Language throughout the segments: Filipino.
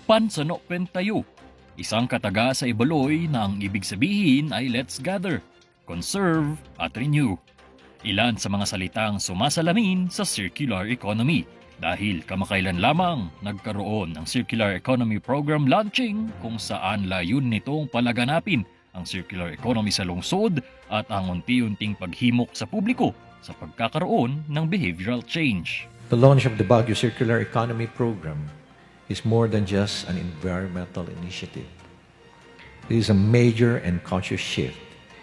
Pansano Pentayo, isang kataga sa Ibaloy na ang ibig sabihin ay let's gather, conserve at renew. Ilan sa mga salitang sumasalamin sa circular economy dahil kamakailan lamang nagkaroon ng Circular Economy Program launching kung saan layun nitong palaganapin ang circular economy sa lungsod at ang unti-unting paghimok sa publiko sa pagkakaroon ng behavioral change. The launch of the Baguio Circular Economy Program is more than just an environmental initiative. It is a major and conscious shift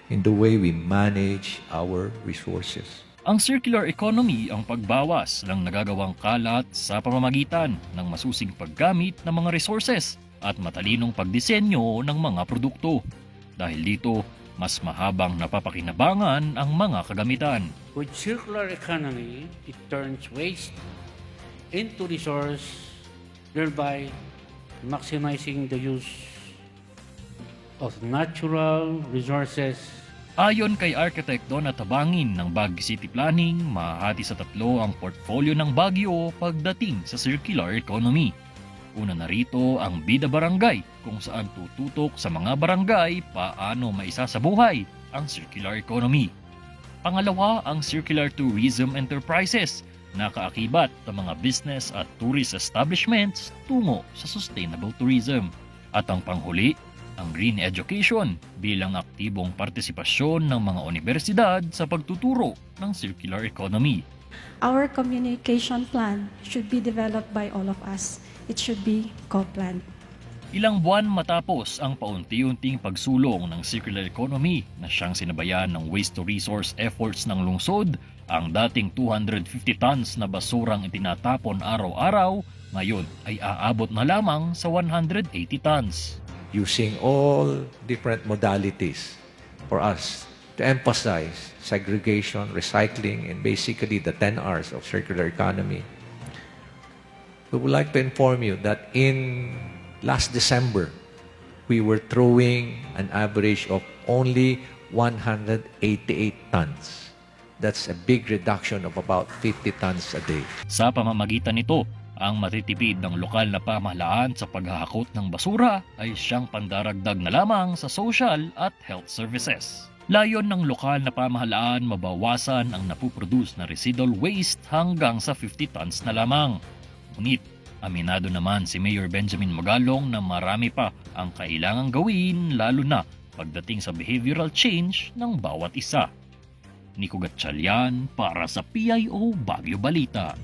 in the way we manage our resources. Ang circular economy ang pagbawas ng nagagawang kalat sa pamamagitan ng masusing paggamit ng mga resources at matalinong pagdisenyo ng mga produkto. Dahil dito, mas mahabang napapakinabangan ang mga kagamitan. With circular economy, it turns waste into resource, thereby maximizing the use of natural resources. Ayon kay Architect Donna Tabangin ng Baguio City Planning, mahati sa tatlo ang portfolio ng Baguio pagdating sa circular economy. Una na rito ang Bida Barangay kung saan tututok sa mga barangay paano maisasabuhay ang circular economy. Pangalawa ang Circular Tourism Enterprises na kaakibat ng mga business at tourist establishments tungo sa sustainable tourism. At ang panghuli, ang Green Education bilang aktibong partisipasyon ng mga universidad sa pagtuturo ng circular economy. Our communication plan should be developed by all of us. It should be co-planned. Ilang buwan matapos ang paunti-unting pagsulong ng circular economy na siyang sinabayan ng waste-to-resource efforts ng lungsod, ang dating 250 tons na basurang itinatapon araw-araw, ngayon ay aabot na lamang sa 180 tons. Using all different modalities for us to emphasize segregation, recycling, and basically the 10 R's of circular economy. We would like to inform you that in last December, we were throwing an average of only 188 tons. That's a big reduction of about 50 tons a day. Sa pamamagitan nito, ang matitipid ng lokal na pamahalaan sa paghahakot ng basura ay siyang pandaragdag na lamang sa social at health services. Layon ng lokal na pamahalaan mabawasan ang napuproduce na residual waste hanggang sa 50 tons na lamang. Ngunit, aminado naman si Mayor Benjamin Magalong na marami pa ang kailangang gawin lalo na pagdating sa behavioral change ng bawat isa. Nico Gatchalian para sa PIO Baguio Balita.